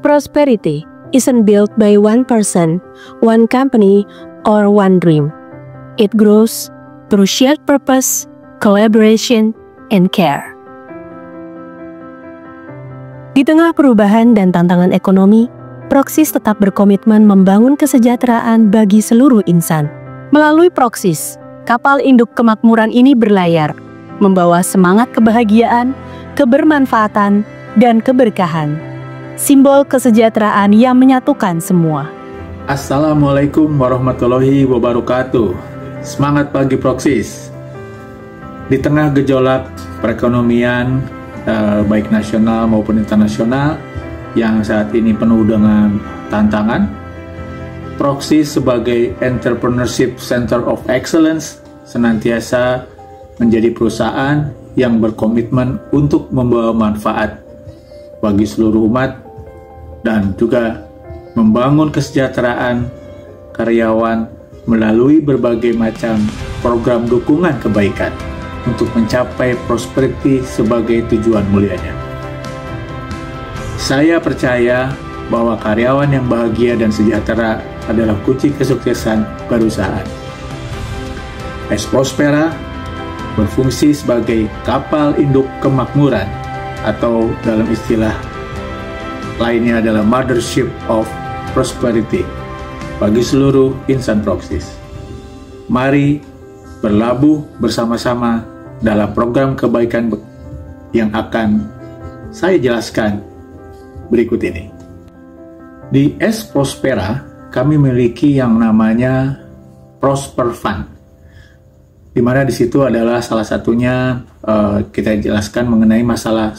Prosperity isn't built by one person, one company, or one dream. It grows through shared purpose, collaboration, and care. Di tengah perubahan dan tantangan ekonomi, Proxis tetap berkomitmen membangun kesejahteraan bagi seluruh insan. Melalui Proxis, kapal induk kemakmuran ini berlayar, membawa semangat kebahagiaan, kebermanfaatan, dan keberkahan. Simbol kesejahteraan yang menyatukan semua. Assalamualaikum warahmatullahi wabarakatuh. Semangat pagi Proxis. Di tengah gejolak perekonomian baik nasional maupun internasional yang saat ini penuh dengan tantangan, Proxis sebagai Entrepreneurship Center of Excellence senantiasa menjadi perusahaan yang berkomitmen untuk membawa manfaat bagi seluruh umat dan juga membangun kesejahteraan karyawan melalui berbagai macam program dukungan kebaikan untuk mencapai prosperity sebagai tujuan mulianya. Saya percaya bahwa karyawan yang bahagia dan sejahtera adalah kunci kesuksesan perusahaan. S Prospera berfungsi sebagai kapal induk kemakmuran atau dalam istilah lainnya adalah Mothership of Prosperity bagi seluruh insan Proxis. Mari berlabuh bersama-sama dalam program kebaikan yang akan saya jelaskan berikut ini. Di S Prospera, kami memiliki yang namanya Prosper Fund, di mana di situ adalah salah satunya kita jelaskan mengenai masalah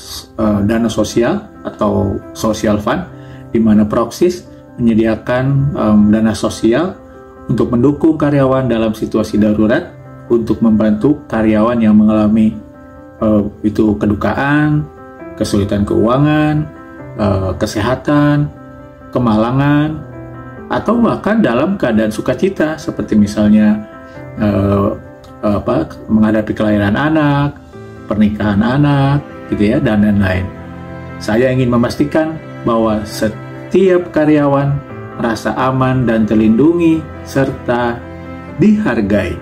dana sosial atau social fund, di mana Proxis menyediakan dana sosial untuk mendukung karyawan dalam situasi darurat, untuk membantu karyawan yang mengalami itu kedukaan, kesulitan keuangan, kesehatan, kemalangan, atau bahkan dalam keadaan sukacita seperti misalnya menghadapi kelahiran anak, pernikahan anak, gitu ya, dan lain-lain. Saya ingin memastikan bahwa setiap karyawan merasa aman dan terlindungi serta dihargai.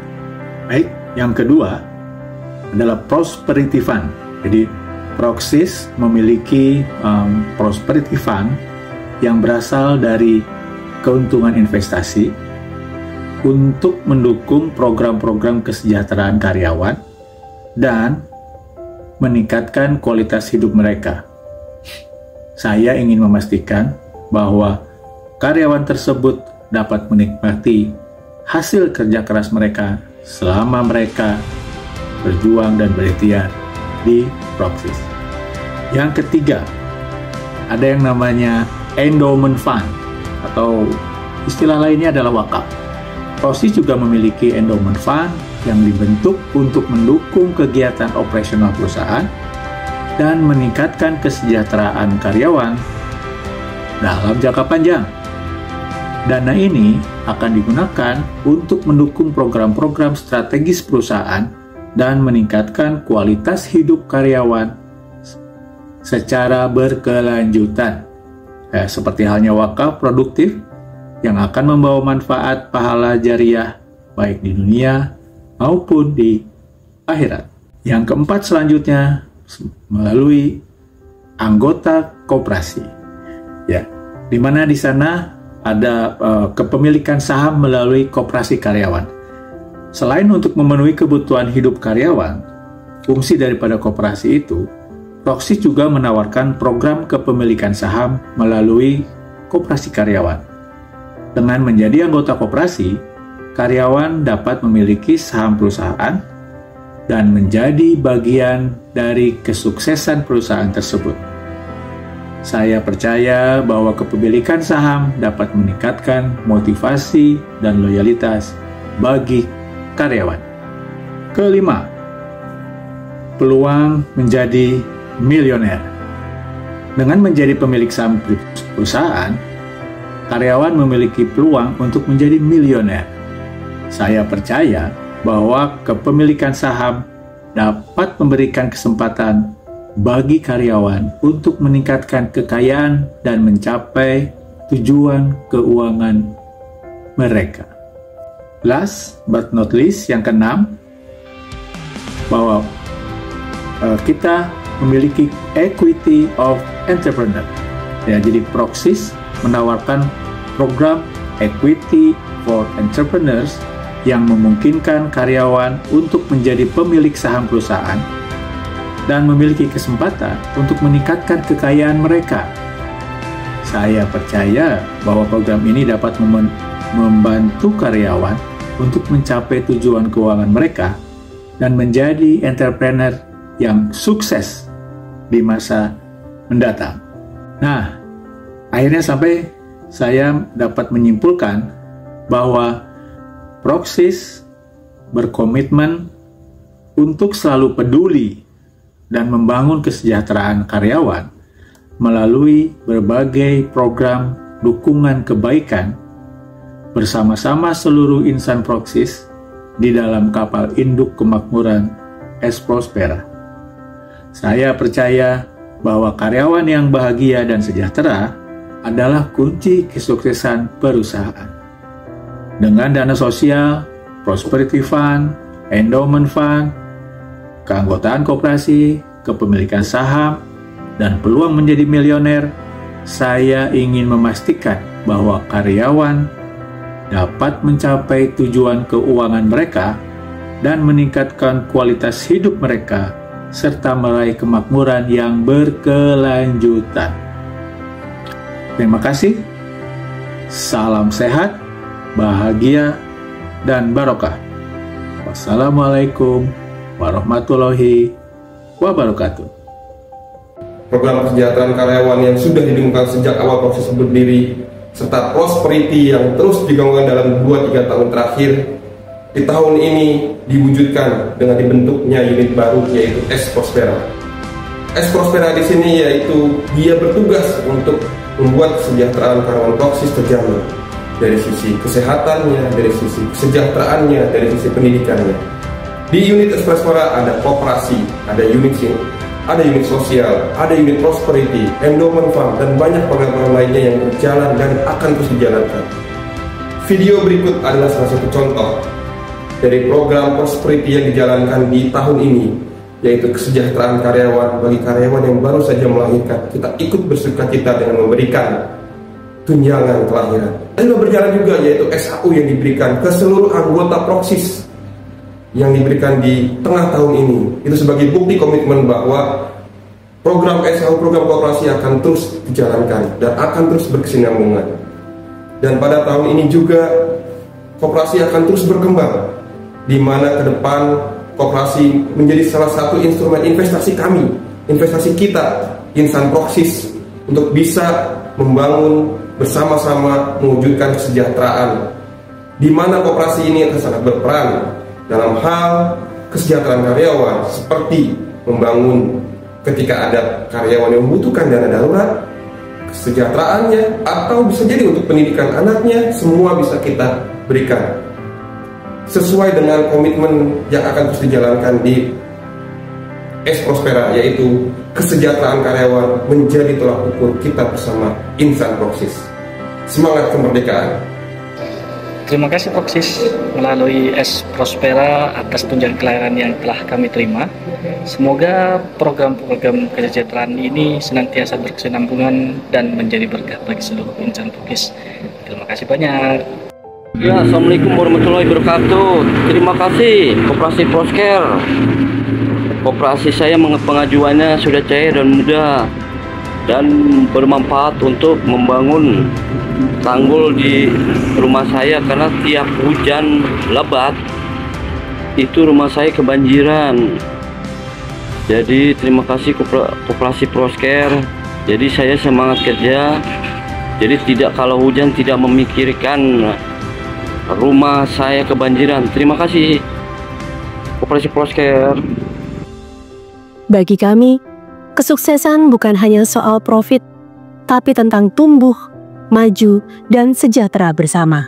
Baik, yang kedua adalah Prosperity Fund. Jadi Proxis memiliki Prosperity Fund yang berasal dari keuntungan investasi untuk mendukung program-program kesejahteraan karyawan dan meningkatkan kualitas hidup mereka. Saya ingin memastikan bahwa karyawan tersebut dapat menikmati hasil kerja keras mereka selama mereka berjuang dan berikhtiar di Proxis. Yang ketiga, ada yang namanya Endowment Fund atau istilah lainnya adalah wakaf. Proxis juga memiliki Endowment Fund yang dibentuk untuk mendukung kegiatan operasional perusahaan dan meningkatkan kesejahteraan karyawan dalam jangka panjang. Dana ini akan digunakan untuk mendukung program-program strategis perusahaan dan meningkatkan kualitas hidup karyawan secara berkelanjutan. Seperti halnya wakaf produktif yang akan membawa manfaat pahala jariah baik di dunia maupun di akhirat. Yang keempat selanjutnya melalui anggota koperasi. Ya, di mana di sana ada kepemilikan saham melalui koperasi karyawan. Selain untuk memenuhi kebutuhan hidup karyawan, fungsi daripada koperasi itu, Proxis juga menawarkan program kepemilikan saham melalui koperasi karyawan. Dengan menjadi anggota koperasi, karyawan dapat memiliki saham perusahaan dan menjadi bagian dari kesuksesan perusahaan tersebut. Saya percaya bahwa kepemilikan saham dapat meningkatkan motivasi dan loyalitas bagi karyawan. Kelima, peluang menjadi milioner. Dengan menjadi pemilik saham perusahaan, karyawan memiliki peluang untuk menjadi milioner. Saya percaya bahwa kepemilikan saham dapat memberikan kesempatan bagi karyawan untuk meningkatkan kekayaan dan mencapai tujuan keuangan mereka. Last but not least, yang keenam, bahwa kita memiliki equity of entrepreneur. Ya, jadi Proxys menawarkan program equity for entrepreneurs yang memungkinkan karyawan untuk menjadi pemilik saham perusahaan dan memiliki kesempatan untuk meningkatkan kekayaan mereka. Saya percaya bahwa program ini dapat membantu karyawan untuk mencapai tujuan keuangan mereka dan menjadi entrepreneur yang sukses di masa mendatang. Nah, akhirnya sampai saya dapat menyimpulkan bahwa Proxys berkomitmen untuk selalu peduli dan membangun kesejahteraan karyawan melalui berbagai program dukungan kebaikan bersama-sama seluruh insan Proxys di dalam kapal induk kemakmuran S Prospera. Saya percaya bahwa karyawan yang bahagia dan sejahtera adalah kunci kesuksesan perusahaan. Dengan dana sosial, prosperity fund, endowment fund, keanggotaan koperasi, kepemilikan saham, dan peluang menjadi milioner, saya ingin memastikan bahwa karyawan dapat mencapai tujuan keuangan mereka dan meningkatkan kualitas hidup mereka serta meraih kemakmuran yang berkelanjutan. Terima kasih. Salam sehat, bahagia, dan barokah. Wassalamualaikum warahmatullahi wabarakatuh. Program kesejahteraan karyawan yang sudah didengungkan sejak awal Proxys berdiri, serta prosperity yang terus digaungkan dalam 2-3 tahun terakhir, di tahun ini diwujudkan dengan dibentuknya unit baru, yaitu S Prospera. S Prospera di sini yaitu dia bertugas untuk membuat kesejahteraan karyawan Proxys terjamin dari sisi kesehatannya, dari sisi kesejahteraannya, dari sisi pendidikannya. Di unit S Prospera ada koperasi, ada unit sosial, ada unit prosperity, endowment fund, dan banyak program-program lainnya yang berjalan dan akan terus dijalankan. Video berikut adalah salah satu contoh dari program prosperity yang dijalankan di tahun ini, yaitu kesejahteraan karyawan bagi karyawan yang baru saja melahirkan. Kita ikut bersukacita dengan memberikan tunjangan kelahiran. Dan berjalan juga yaitu SHU yang diberikan ke seluruh anggota Proxys yang diberikan di tengah tahun ini. Itu sebagai bukti komitmen bahwa program SHU, program koperasi akan terus dijalankan dan akan terus berkesinambungan. Dan pada tahun ini juga koperasi akan terus berkembang, di mana ke depan koperasi menjadi salah satu instrumen investasi kami, investasi kita, insan Proxys, untuk bisa membangun bersama-sama mewujudkan kesejahteraan, di mana koperasi ini akan sangat berperan dalam hal kesejahteraan karyawan, seperti membangun ketika ada karyawan yang membutuhkan dana darurat, kesejahteraannya, atau bisa jadi untuk pendidikan anaknya, semua bisa kita berikan sesuai dengan komitmen yang akan terus dijalankan di S Prospera, yaitu kesejahteraan karyawan menjadi tolak ukur kita bersama insan Proxys. Semangat kemerdekaan. Terima kasih Proxys melalui S Prospera atas tunjangan kelahiran yang telah kami terima. Semoga program-program kesejahteraan ini senantiasa berkesinambungan dan menjadi berkah bagi seluruh insan Proxys. Terima kasih banyak. Ya, Assalamualaikum warahmatullahi wabarakatuh. Terima kasih Koperasi Prosker. Koperasi saya pengajuannya sudah cair dan mudah dan bermanfaat untuk membangun tanggul di rumah saya, karena tiap hujan lebat itu rumah saya kebanjiran. Jadi terima kasih Koperasi Prosker. Jadi saya semangat kerja. Jadi tidak, kalau hujan tidak memikirkan rumah saya kebanjiran. Terima kasih Koperasi Prosker. Bagi kami, kesuksesan bukan hanya soal profit, tapi tentang tumbuh, maju, dan sejahtera bersama.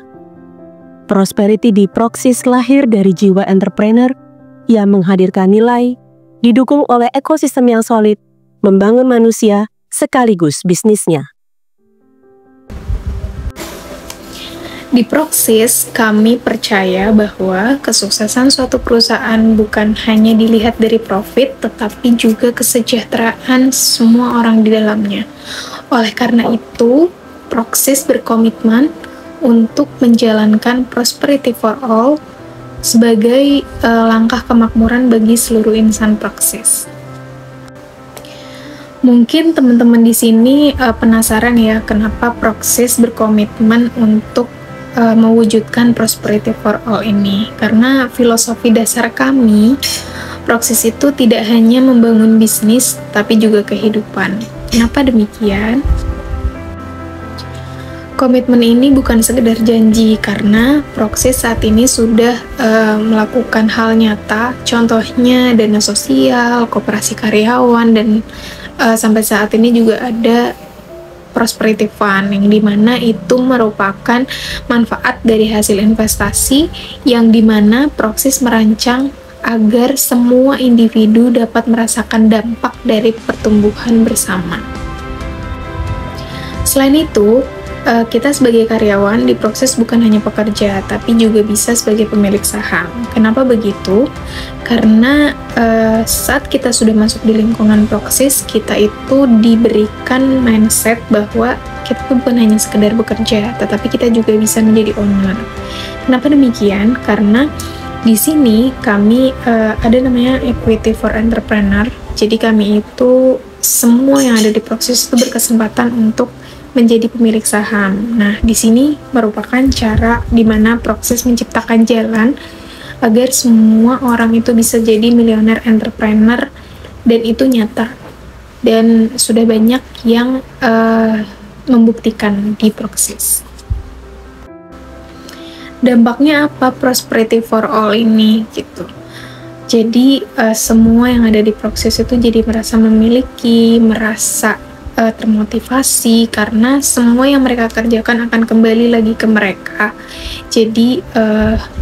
Prosperity di Proxys lahir dari jiwa entrepreneur yang menghadirkan nilai, didukung oleh ekosistem yang solid, membangun manusia sekaligus bisnisnya. Di Proxis, kami percaya bahwa kesuksesan suatu perusahaan bukan hanya dilihat dari profit, tetapi juga kesejahteraan semua orang di dalamnya. Oleh karena itu, Proxis berkomitmen untuk menjalankan prosperity for all sebagai langkah kemakmuran bagi seluruh insan Proxis. Mungkin teman-teman di sini penasaran ya, kenapa Proxis berkomitmen untuk mewujudkan prosperity for all ini. Karena filosofi dasar kami, Proxis itu tidak hanya membangun bisnis, tapi juga kehidupan. Kenapa demikian? Komitmen ini bukan sekedar janji, karena Proxis saat ini sudah melakukan hal nyata, contohnya dana sosial, koperasi karyawan, dan sampai saat ini juga ada prosperity fund, yang dimana itu merupakan manfaat dari hasil investasi yang dimana Proxis merancang agar semua individu dapat merasakan dampak dari pertumbuhan bersama. Selain itu, kita sebagai karyawan di Proxis bukan hanya pekerja, tapi juga bisa sebagai pemilik saham. Kenapa begitu? Karena saat kita sudah masuk di lingkungan Proxis, kita itu diberikan mindset bahwa kita bukan hanya sekedar bekerja, tetapi kita juga bisa menjadi owner. Kenapa demikian? Karena di sini kami ada namanya Equity for Entrepreneur. Jadi kami itu semua yang ada di Proxis itu berkesempatan untuk menjadi pemilik saham. Nah, di sini merupakan cara di mana Proxis menciptakan jalan agar semua orang itu bisa jadi milioner entrepreneur, dan itu nyata. Dan sudah banyak yang membuktikan di Proxis. Dampaknya apa prosperity for all ini gitu. Jadi semua yang ada di Proxis itu jadi merasa memiliki, merasa termotivasi, karena semua yang mereka kerjakan akan kembali lagi ke mereka. Jadi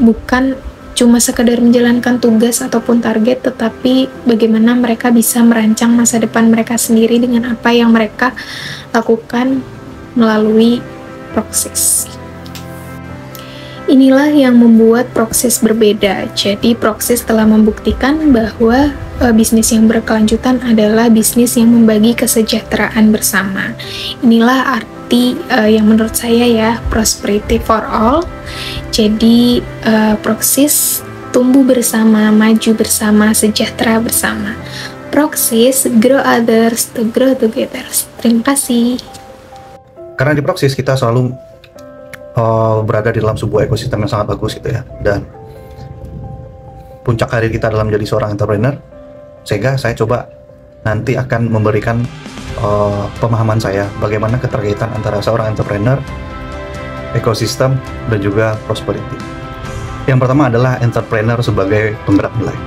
bukan cuma sekedar menjalankan tugas ataupun target, tetapi bagaimana mereka bisa merancang masa depan mereka sendiri dengan apa yang mereka lakukan melalui Proxis. Inilah yang membuat Proxis berbeda. Jadi Proxis telah membuktikan bahwa bisnis yang berkelanjutan adalah bisnis yang membagi kesejahteraan bersama. Inilah arti yang menurut saya ya, prosperity for all. Jadi Proxis tumbuh bersama, maju bersama, sejahtera bersama. Proxis, grow others to grow together. Terima kasih. Karena di Proxis kita selalu berada di dalam sebuah ekosistem yang sangat bagus gitu ya, dan puncak karir kita dalam menjadi seorang entrepreneur, sehingga saya coba nanti akan memberikan pemahaman saya bagaimana keterkaitan antara seorang entrepreneur, ekosistem, dan juga prosperity. Yang pertama adalah entrepreneur sebagai penggerak nilai.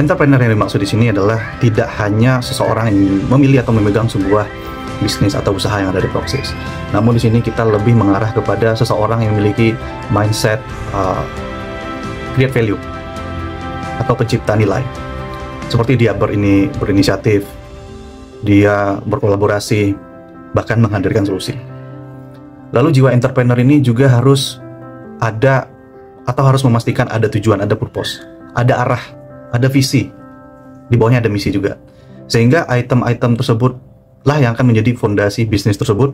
Entrepreneur yang dimaksud di sini adalah tidak hanya seseorang yang memilih atau memegang sebuah bisnis atau usaha yang ada di Proxis. Namun di sini kita lebih mengarah kepada seseorang yang memiliki mindset create value atau pencipta nilai. Seperti dia berinisiatif, dia berkolaborasi, bahkan menghadirkan solusi. Lalu jiwa entrepreneur ini juga harus ada atau harus memastikan ada tujuan, ada purpose, ada arah, ada visi. Di bawahnya ada misi juga. Sehingga item-item tersebut lah yang akan menjadi fondasi bisnis tersebut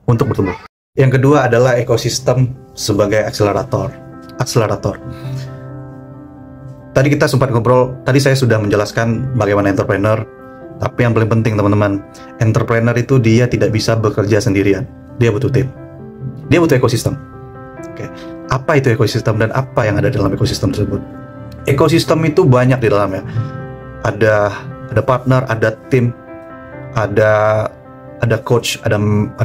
untuk bertumbuh. Yang kedua adalah ekosistem sebagai akselerator. Tadi kita sempat ngobrol, tadi saya sudah menjelaskan bagaimana entrepreneur, tapi yang paling penting teman-teman, entrepreneur itu dia tidak bisa bekerja sendirian. Dia butuh tim. Dia butuh ekosistem. Oke. Apa itu ekosistem dan apa yang ada dalam ekosistem tersebut? Ekosistem itu banyak di dalamnya. Ada partner, ada tim, ada coach, ada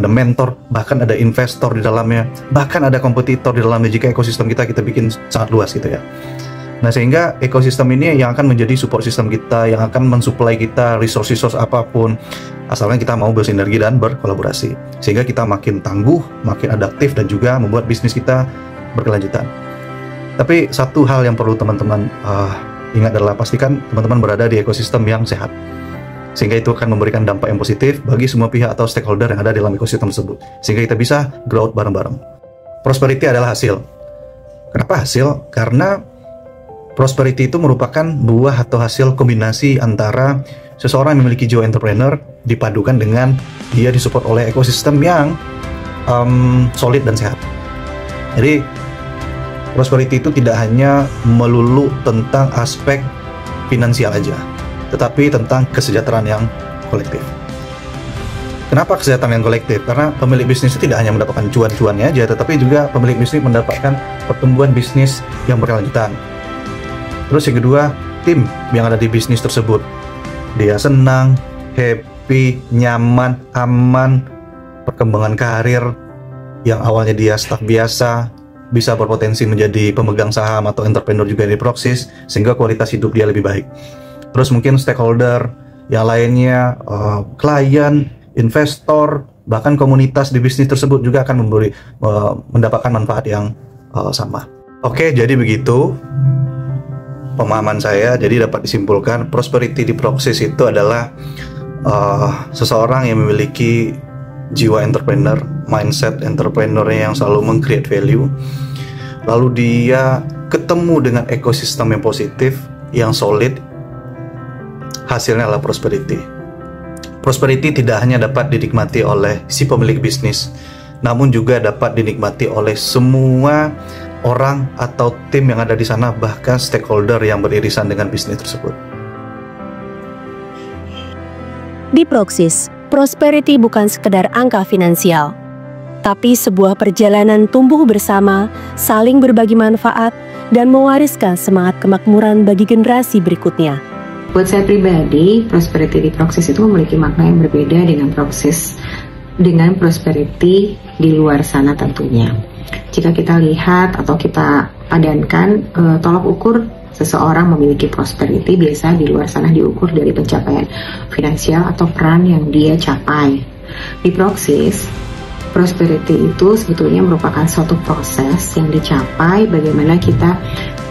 mentor, bahkan ada investor di dalamnya, bahkan ada kompetitor di dalamnya jika ekosistem kita bikin sangat luas gitu ya. Nah, sehingga ekosistem ini yang akan menjadi support system kita, yang akan mensuplai kita resource apapun, asalkan kita mau bersinergi dan berkolaborasi, sehingga kita makin tangguh, makin adaptif, dan juga membuat bisnis kita berkelanjutan. Tapi satu hal yang perlu teman-teman ingat adalah pastikan teman-teman berada di ekosistem yang sehat. sehingga itu akan memberikan dampak yang positif bagi semua pihak atau stakeholder yang ada dalam ekosistem tersebut, sehingga kita bisa growth bareng-bareng. Prosperity adalah hasil. Kenapa hasil? Karena prosperity itu merupakan buah atau hasil kombinasi antara seseorang yang memiliki jiwa entrepreneur dipadukan dengan dia disupport oleh ekosistem yang solid dan sehat. Jadi prosperity itu tidak hanya melulu tentang aspek finansial aja, tetapi tentang kesejahteraan yang kolektif. Kenapa kesejahteraan yang kolektif? Karena pemilik bisnis itu tidak hanya mendapatkan cuan-cuannya aja, tetapi juga pemilik bisnis mendapatkan pertumbuhan bisnis yang berkelanjutan. Terus yang kedua, tim yang ada di bisnis tersebut, dia senang, happy, nyaman, aman, perkembangan karir yang awalnya dia staf biasa, bisa berpotensi menjadi pemegang saham atau entrepreneur juga di Proxys, sehingga kualitas hidup dia lebih baik. Terus mungkin stakeholder yang lainnya, klien, investor, bahkan komunitas di bisnis tersebut juga akan mendapatkan manfaat yang sama. Oke, jadi begitu pemahaman saya. Jadi dapat disimpulkan prosperity di Proxys itu adalah seseorang yang memiliki jiwa entrepreneur, mindset entrepreneur yang selalu meng-create value, lalu dia ketemu dengan ekosistem yang positif, yang solid, hasilnya adalah prosperity. Prosperity tidak hanya dapat dinikmati oleh si pemilik bisnis, namun juga dapat dinikmati oleh semua orang atau tim yang ada di sana, bahkan stakeholder yang beririsan dengan bisnis tersebut. Di Proxys, prosperity bukan sekedar angka finansial, tapi sebuah perjalanan tumbuh bersama, saling berbagi manfaat, dan mewariskan semangat kemakmuran bagi generasi berikutnya. Buat saya pribadi, prosperity di Proxys itu memiliki makna yang berbeda dengan prosperity di luar sana tentunya. Jika kita lihat atau kita padankan tolak ukur seseorang memiliki prosperity, biasa di luar sana diukur dari pencapaian finansial atau peran yang dia capai. Di Proxys, prosperity itu sebetulnya merupakan suatu proses yang dicapai bagaimana kita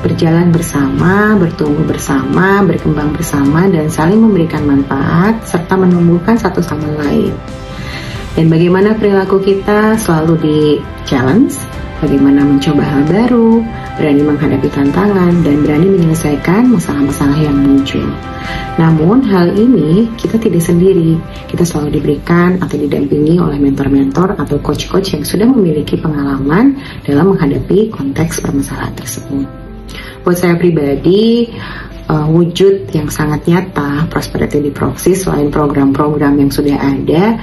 berjalan bersama, bertumbuh bersama, berkembang bersama, dan saling memberikan manfaat serta menumbuhkan satu sama lain. Dan bagaimana perilaku kita selalu di-challenge, bagaimana mencoba hal baru, berani menghadapi tantangan, dan berani menyelesaikan masalah-masalah yang muncul. Namun hal ini kita tidak sendiri, kita selalu diberikan atau didampingi oleh mentor-mentor atau coach-coach yang sudah memiliki pengalaman dalam menghadapi konteks permasalahan tersebut. Buat saya pribadi, wujud yang sangat nyata prosperity di Proxys selain program-program yang sudah ada,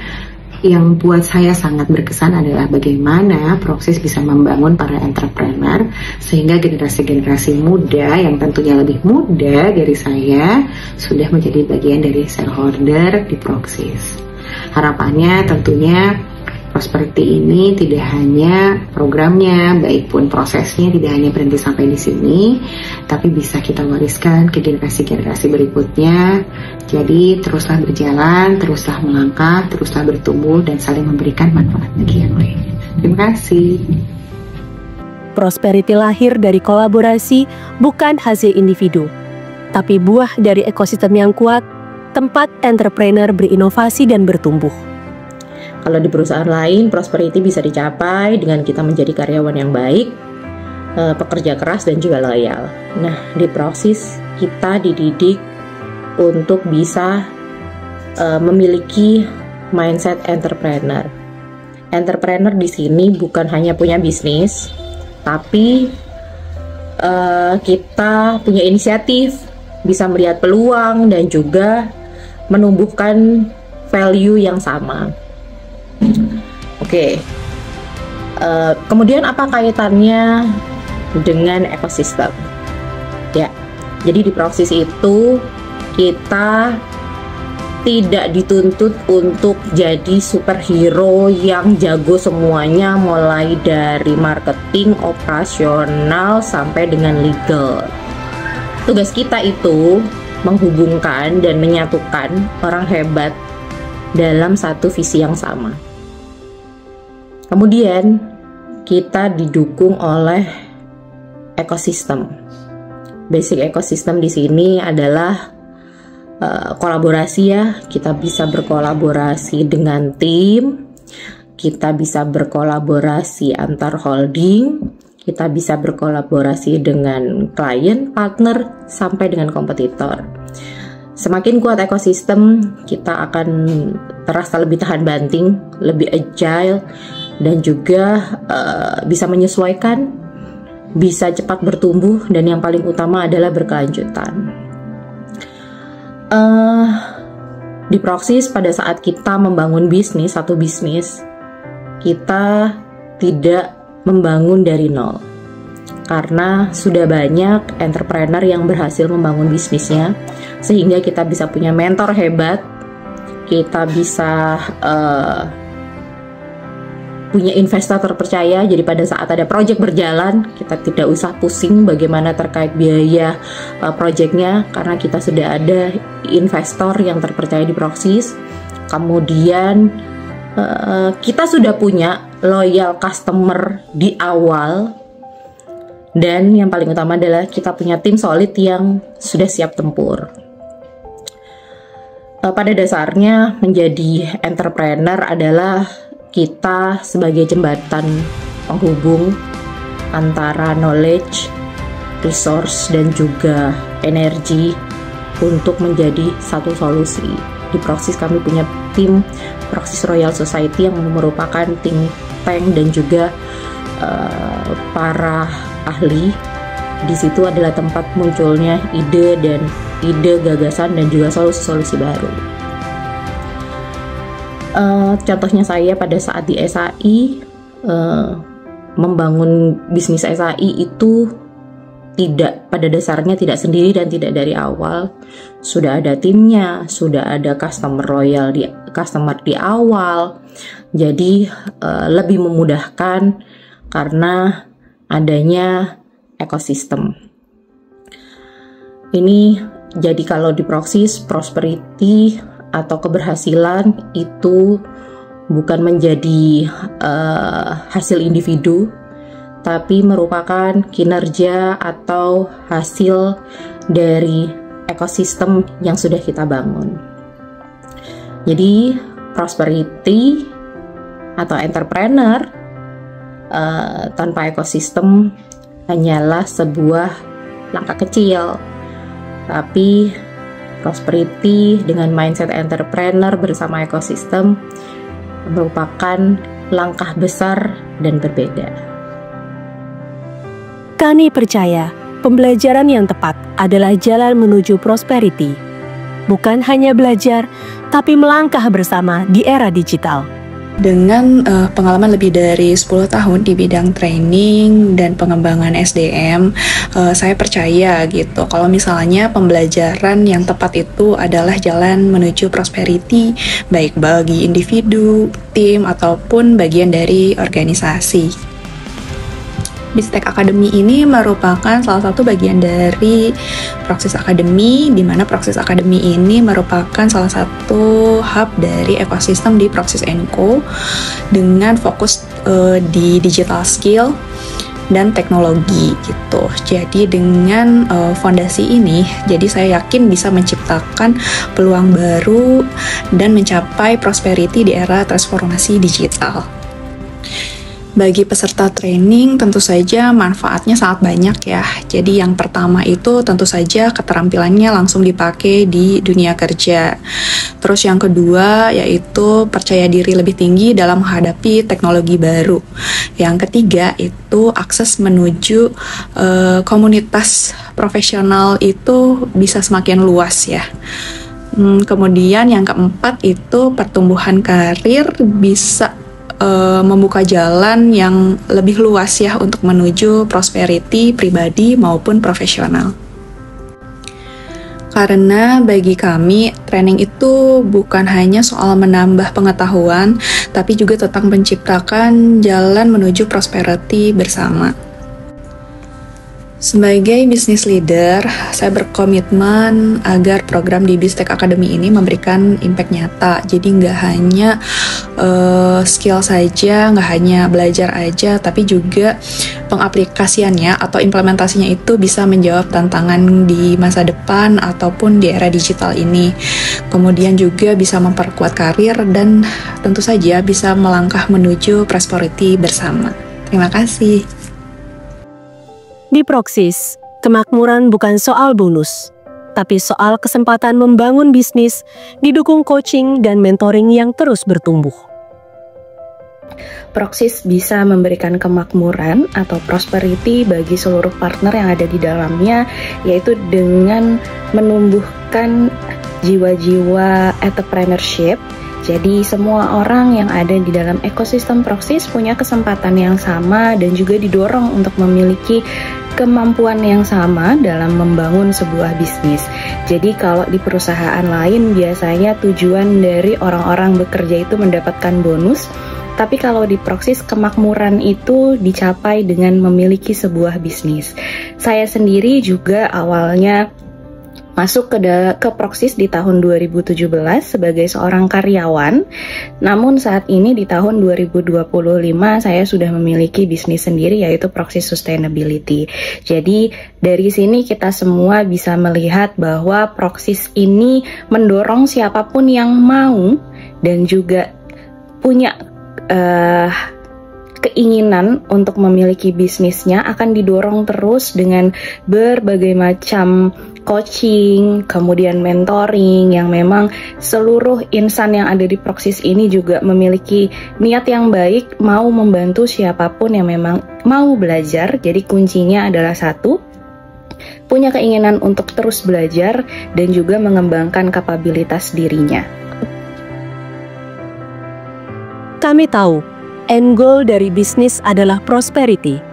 yang buat saya sangat berkesan adalah bagaimana Proxys bisa membangun para entrepreneur sehingga generasi-generasi muda yang tentunya lebih muda dari saya sudah menjadi bagian dari shareholder di Proxys. Harapannya tentunya prosperity ini tidak hanya programnya, baik pun prosesnya tidak hanya berhenti sampai di sini, tapi bisa kita wariskan ke generasi-generasi berikutnya. Jadi teruslah berjalan, teruslah melangkah, teruslah bertumbuh, dan saling memberikan manfaat bagi yang lain. Terima kasih. Prosperity lahir dari kolaborasi, bukan hasil individu, tapi buah dari ekosistem yang kuat, tempat entrepreneur berinovasi dan bertumbuh. Kalau di perusahaan lain, prosperity bisa dicapai dengan kita menjadi karyawan yang baik, pekerja keras, dan juga loyal. Nah, di Proxys kita dididik untuk bisa memiliki mindset entrepreneur. Entrepreneur di sini bukan hanya punya bisnis, tapi kita punya inisiatif, bisa melihat peluang, dan juga menumbuhkan value yang sama. Oke. Kemudian apa kaitannya dengan ekosistem? Ya, jadi di Proxys itu kita tidak dituntut untuk jadi superhero yang jago semuanya, mulai dari marketing, operasional, sampai dengan legal. Tugas kita itu menghubungkan dan menyatukan orang hebat dalam satu visi yang sama. Kemudian kita didukung oleh ekosistem. Basic ekosistem di sini adalah kolaborasi ya, kita bisa berkolaborasi dengan tim, kita bisa berkolaborasi antar holding, kita bisa berkolaborasi dengan klien, partner, sampai dengan kompetitor. Semakin kuat ekosistem, kita akan terasa lebih tahan banting, lebih agile, dan juga bisa menyesuaikan, bisa cepat bertumbuh, dan yang paling utama adalah berkelanjutan. Di Proxys, pada saat kita membangun satu bisnis, kita tidak membangun dari nol. Karena sudah banyak entrepreneur yang berhasil membangun bisnisnya, sehingga kita bisa punya mentor hebat, kita bisa punya investor terpercaya. Jadi pada saat ada project berjalan, kita tidak usah pusing bagaimana terkait biaya projectnya, karena kita sudah ada investor yang terpercaya di Proxys. Kemudian kita sudah punya loyal customer di awal, dan yang paling utama adalah kita punya tim solid yang sudah siap tempur. Pada dasarnya menjadi entrepreneur adalah kita sebagai jembatan penghubung antara knowledge, resource, dan juga energi untuk menjadi satu solusi. Di Proxys kami punya tim Proxys Royal Society yang merupakan think tank dan juga para ahli. Di situ adalah tempat munculnya ide, gagasan, dan juga solusi-solusi baru. Contohnya saya pada saat di SAI, membangun bisnis SAI itu pada dasarnya tidak sendiri dan tidak dari awal. Sudah ada timnya, sudah ada customer di awal. Jadi lebih memudahkan karena adanya ekosistem. Ini jadi kalau di Proxys, prosperity atau keberhasilan itu bukan menjadi hasil individu, tapi merupakan kinerja atau hasil dari ekosistem yang sudah kita bangun. Jadi prosperity atau entrepreneur tanpa ekosistem hanyalah sebuah langkah kecil, tapi prosperity dengan mindset entrepreneur bersama ekosistem merupakan langkah besar dan berbeda. Kami percaya pembelajaran yang tepat adalah jalan menuju prosperity. Bukan hanya belajar, tapi melangkah bersama di era digital. Dengan pengalaman lebih dari 10 tahun di bidang training dan pengembangan SDM, saya percaya gitu kalau misalnya pembelajaran yang tepat itu adalah jalan menuju prosperity, baik bagi individu, tim, ataupun bagian dari organisasi. Bistek Academy ini merupakan salah satu bagian dari Proxys Academy, di mana Proxys Academy ini merupakan salah satu hub dari ekosistem di Proxys & Co dengan fokus di digital skill dan teknologi gitu. Jadi dengan fondasi ini, jadi saya yakin bisa menciptakan peluang baru dan mencapai prosperity di era transformasi digital. Bagi peserta training tentu saja manfaatnya sangat banyak ya. Jadi yang pertama itu tentu saja keterampilannya langsung dipakai di dunia kerja. Terus yang kedua yaitu percaya diri lebih tinggi dalam menghadapi teknologi baru. Yang ketiga itu akses menuju komunitas profesional itu bisa semakin luas ya. Kemudian yang keempat itu pertumbuhan karir bisa membuka jalan yang lebih luas ya untuk menuju prosperity pribadi maupun profesional. Karena bagi kami, training itu bukan hanya soal menambah pengetahuan, tapi juga tentang menciptakan jalan menuju prosperity bersama. Sebagai business leader, saya berkomitmen agar program di Bistek Academy ini memberikan impact nyata. Jadi nggak hanya skill saja, nggak hanya belajar aja, tapi juga pengaplikasiannya atau implementasinya itu bisa menjawab tantangan di masa depan ataupun di era digital ini. Kemudian juga bisa memperkuat karir dan tentu saja bisa melangkah menuju prosperity bersama. Terima kasih. Di Proxis, kemakmuran bukan soal bonus, tapi soal kesempatan membangun bisnis, didukung coaching dan mentoring yang terus bertumbuh. Proxis bisa memberikan kemakmuran atau prosperity bagi seluruh partner yang ada di dalamnya, yaitu dengan menumbuhkan jiwa-jiwa entrepreneurship. Jadi semua orang yang ada di dalam ekosistem Proxis punya kesempatan yang sama dan juga didorong untuk memiliki kemampuan yang sama dalam membangun sebuah bisnis. Jadi kalau di perusahaan lain biasanya tujuan dari orang-orang bekerja itu mendapatkan bonus, tapi kalau di Proxis kemakmuran itu dicapai dengan memiliki sebuah bisnis. Saya sendiri juga awalnya masuk ke Proxis di tahun 2017 sebagai seorang karyawan. Namun saat ini di tahun 2025 saya sudah memiliki bisnis sendiri, yaitu Proxis Sustainability. Jadi dari sini kita semua bisa melihat bahwa Proxis ini mendorong siapapun yang mau dan juga punya keinginan untuk memiliki bisnisnya akan didorong terus dengan berbagai macam coaching, kemudian mentoring yang memang seluruh insan yang ada di Proxis ini juga memiliki niat yang baik, mau membantu siapapun yang memang mau belajar. Jadi kuncinya adalah satu, punya keinginan untuk terus belajar dan juga mengembangkan kapabilitas dirinya. Kami tahu, end goal dari bisnis adalah prosperity.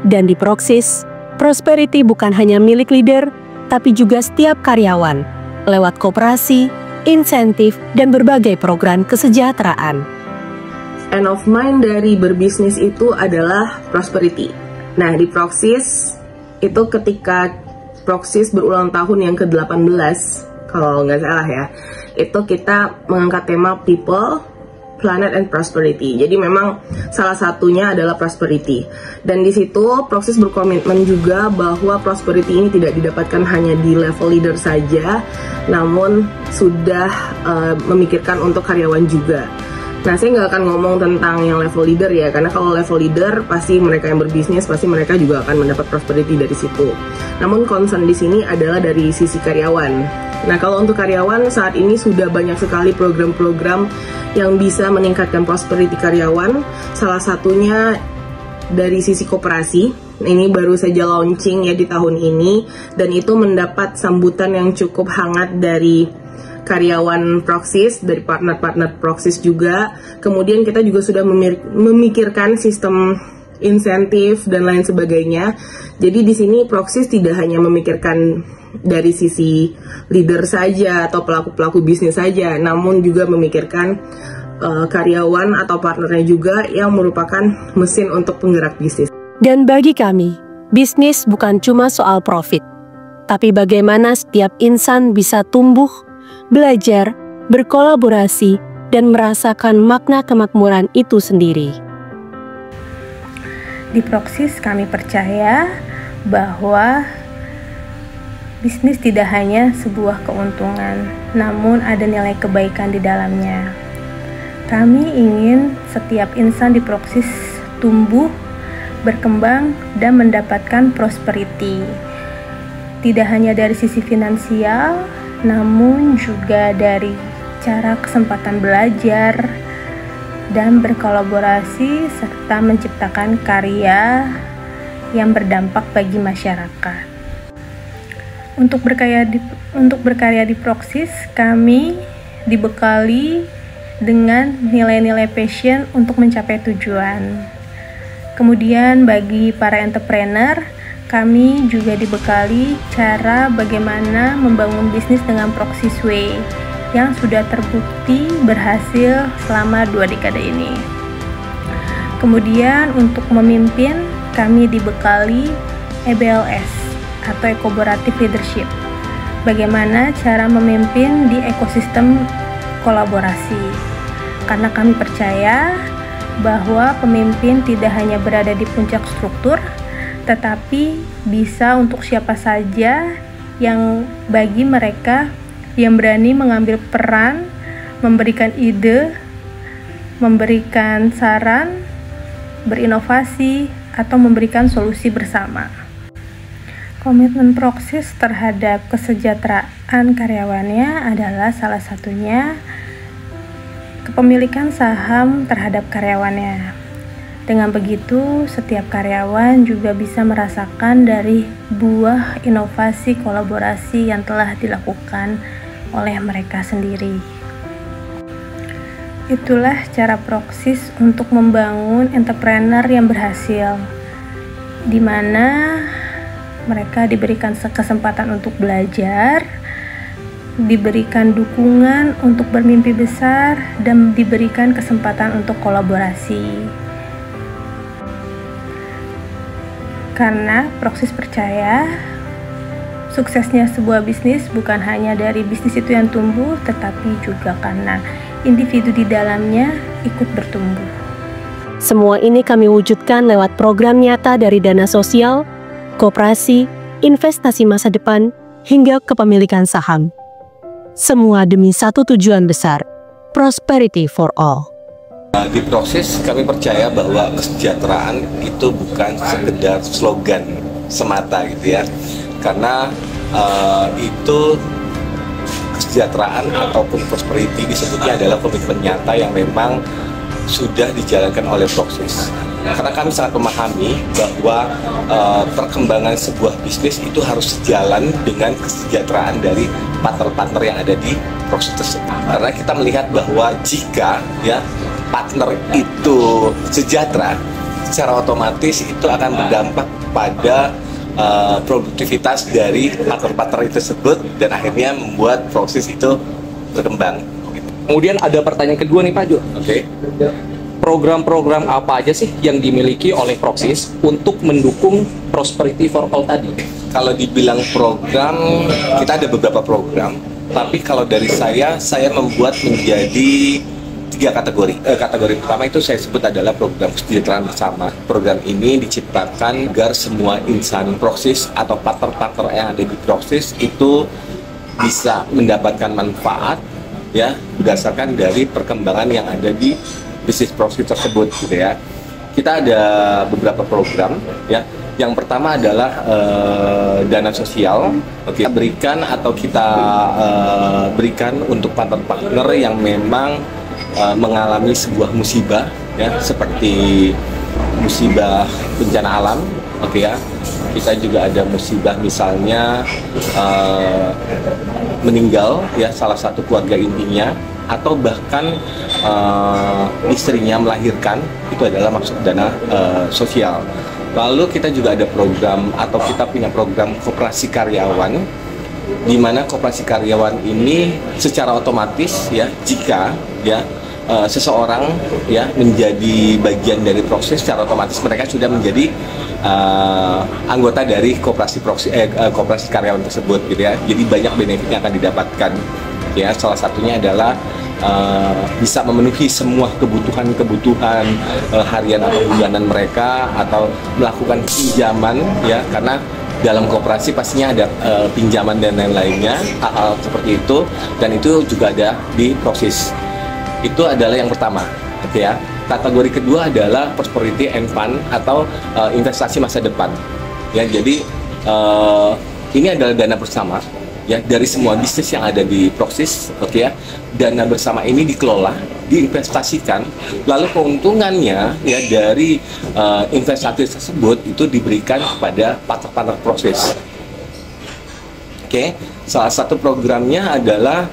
Dan di Proxis, prosperity bukan hanya milik leader, tapi juga setiap karyawan, lewat koperasi, insentif, dan berbagai program kesejahteraan. End of mind dari berbisnis itu adalah prosperity. Nah, di Proxis, itu ketika Proxis berulang tahun yang ke-18, kalau nggak salah ya, itu kita mengangkat tema People, Planet and Prosperity. Jadi memang salah satunya adalah prosperity. Dan di situ Proxis berkomitmen juga bahwa prosperity ini tidak didapatkan hanya di level leader saja, namun sudah memikirkan untuk karyawan juga. Nah, saya nggak akan ngomong tentang yang level leader ya, karena kalau level leader pasti mereka yang berbisnis, pasti mereka juga akan mendapat prosperity dari situ. Namun concern di sini adalah dari sisi karyawan. Nah, kalau untuk karyawan saat ini sudah banyak sekali program-program yang bisa meningkatkan prosperity karyawan. Salah satunya dari sisi koperasi. Ini baru saja launching ya di tahun ini, dan itu mendapat sambutan yang cukup hangat dari karyawan Proxis, dari partner-partner Proxis juga. Kemudian kita juga sudah memikirkan sistem insentif dan lain sebagainya. Jadi di sini Proxis tidak hanya memikirkan dari sisi leader saja atau pelaku-pelaku bisnis saja, namun juga memikirkan karyawan atau partnernya juga yang merupakan mesin untuk penggerak bisnis. Dan bagi kami, bisnis bukan cuma soal profit, tapi bagaimana setiap insan bisa tumbuh, belajar, berkolaborasi, dan merasakan makna kemakmuran itu sendiri. Di Proxis kami percaya bahwa bisnis tidak hanya sebuah keuntungan, namun ada nilai kebaikan di dalamnya. Kami ingin setiap insan di Proxis tumbuh, berkembang, dan mendapatkan prosperity. Tidak hanya dari sisi finansial, namun juga dari cara kesempatan belajar dan berkolaborasi serta menciptakan karya yang berdampak bagi masyarakat. Untuk berkarya di Proxis, kami dibekali dengan nilai-nilai passion untuk mencapai tujuan. Kemudian bagi para entrepreneur, kami juga dibekali cara bagaimana membangun bisnis dengan Proxis Way yang sudah terbukti berhasil selama 2 dekade ini. Kemudian untuk memimpin, kami dibekali EBLS atau Collaborative Leadership. Bagaimana cara memimpin di ekosistem kolaborasi. Karena kami percaya bahwa pemimpin tidak hanya berada di puncak struktur, tetapi bisa untuk siapa saja yang bagi mereka yang berani mengambil peran, memberikan ide, memberikan saran, berinovasi, atau memberikan solusi bersama. Komitmen Proxis terhadap kesejahteraan karyawannya adalah salah satunya kepemilikan saham terhadap karyawannya. Dengan begitu, setiap karyawan juga bisa merasakan dari buah inovasi kolaborasi yang telah dilakukan oleh mereka sendiri. Itulah cara Proxis untuk membangun entrepreneur yang berhasil, di mana mereka diberikan kesempatan untuk belajar, diberikan dukungan untuk bermimpi besar, dan diberikan kesempatan untuk kolaborasi. Karena Proxis percaya suksesnya sebuah bisnis bukan hanya dari bisnis itu yang tumbuh, tetapi juga karena individu di dalamnya ikut bertumbuh. Semua ini kami wujudkan lewat program nyata dari dana sosial, koperasi, investasi masa depan, hingga kepemilikan saham. Semua demi satu tujuan besar, prosperity for all. Di Proxis kami percaya bahwa kesejahteraan itu bukan sekedar slogan semata gitu ya, karena itu kesejahteraan ataupun prosperity disebutnya adalah komitmen nyata yang memang sudah dijalankan oleh Proxis. Karena kami sangat memahami bahwa perkembangan sebuah bisnis itu harus sejalan dengan kesejahteraan dari partner-partner yang ada di Proxis tersebut. Karena kita melihat bahwa jika ya partner itu sejahtera, secara otomatis itu akan berdampak pada produktivitas dari partner-partner tersebut dan akhirnya membuat Proxis itu berkembang. Kemudian ada pertanyaan kedua nih Pak Jo. Oke. Program-program apa aja sih yang dimiliki oleh Proxis untuk mendukung prosperity for all tadi? Kalau dibilang program, kita ada beberapa program. Tapi kalau dari saya membuat menjadi 3 kategori. Kategori pertama itu saya sebut adalah program kesejahteraan bersama. Program ini diciptakan agar semua insan Proxis atau partner-partner yang ada di Proxis itu bisa mendapatkan manfaat ya berdasarkan dari perkembangan yang ada di bisnis Proxis tersebut gitu ya. Kita ada beberapa program ya. Yang pertama adalah dana sosial. Kita berikan atau kita berikan untuk partner-partner yang memang mengalami sebuah musibah ya, seperti musibah bencana alam, oke ya. Kita juga ada musibah misalnya meninggal ya salah satu keluarga intinya, atau bahkan istrinya melahirkan, itu adalah masuk dana sosial. Lalu kita juga ada program atau kita punya program koperasi karyawan, di mana koperasi karyawan ini secara otomatis ya jika ya seseorang ya menjadi bagian dari Proxis, secara otomatis mereka sudah menjadi anggota dari koperasi karyawan tersebut gitu ya. Jadi banyak benefit yang akan didapatkan ya. Salah satunya adalah bisa memenuhi semua kebutuhan harian atau bulanan mereka, atau melakukan pinjaman ya, karena dalam koperasi pastinya ada pinjaman dan lain-lainnya, hal-hal seperti itu, dan itu juga ada di Proxis. Itu adalah yang pertama, gitu ya. Kategori kedua adalah prosperity and fund atau investasi masa depan. Ya, jadi ini adalah dana bersama ya dari semua bisnis yang ada di Proxis, oke ya. Dana bersama ini dikelola, diinvestasikan, lalu keuntungannya ya dari investasi tersebut itu diberikan kepada partner-partner Proxis. Oke, salah satu programnya adalah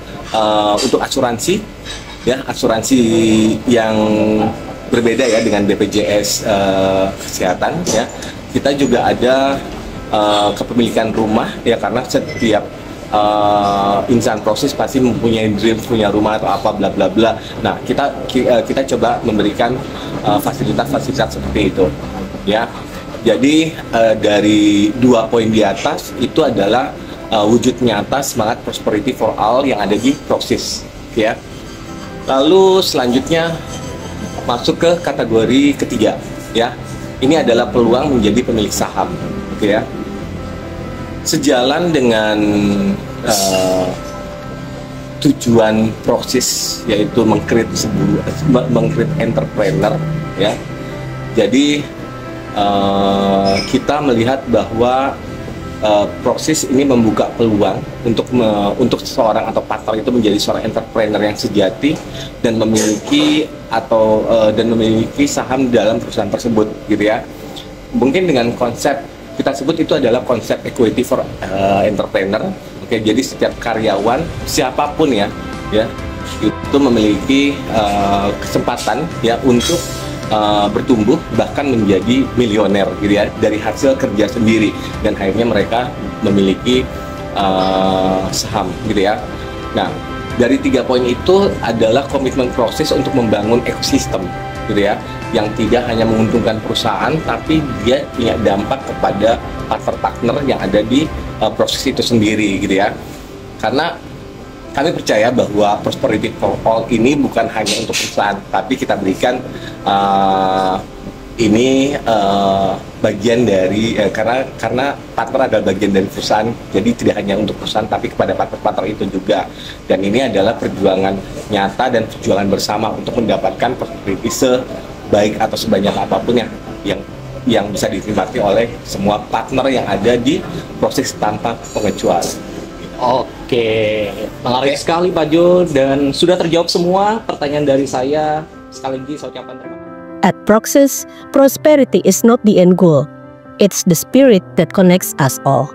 untuk asuransi. Ya, asuransi yang berbeda ya dengan BPJS kesehatan ya. Kita juga ada kepemilikan rumah ya, karena setiap insan Proxis pasti mempunyai dream punya rumah atau apa bla bla bla. Nah, kita coba memberikan fasilitas-fasilitas seperti itu ya. Jadi dari 2 poin di atas itu adalah wujud nyata semangat prosperity for all yang ada di Proxis, ya. Lalu selanjutnya masuk ke kategori ketiga, ya. Ini adalah peluang menjadi pemilik saham, gitu ya. Sejalan dengan tujuan Proxis, yaitu meng-create entrepreneur, ya. Jadi kita melihat bahwa Proxis ini membuka peluang untuk seseorang atau partner itu menjadi seorang entrepreneur yang sejati dan memiliki saham dalam perusahaan tersebut, gitu ya. Mungkin dengan konsep kita sebut itu adalah konsep equity for entrepreneur. Oke, jadi setiap karyawan siapapun ya itu memiliki kesempatan ya untuk bertumbuh bahkan menjadi milioner, gitu ya, dari hasil kerja sendiri, dan akhirnya mereka memiliki saham, gitu ya. Nah, dari 3 poin itu adalah komitmen Proxis untuk membangun ekosistem, gitu ya, yang tidak hanya menguntungkan perusahaan tapi dia punya dampak kepada partner-partner yang ada di Proxis itu sendiri, gitu ya. Karena kami percaya bahwa prosperity for all ini bukan hanya untuk perusahaan, tapi kita berikan ini bagian dari karena partner adalah bagian dari perusahaan, jadi tidak hanya untuk perusahaan tapi kepada partner-partner itu juga. Dan ini adalah perjuangan nyata dan perjuangan bersama untuk mendapatkan prosperity sebaik atau sebanyak apapun yang bisa dinikmati oleh semua partner yang ada di Proxis tanpa pengecualian. Oke, menarik sekali Pak Jo, dan sudah terjawab semua pertanyaan dari saya. Sekali lagi saya ucapkan terima kasih. At Proxis, prosperity is not the end goal. It's the spirit that connects us all.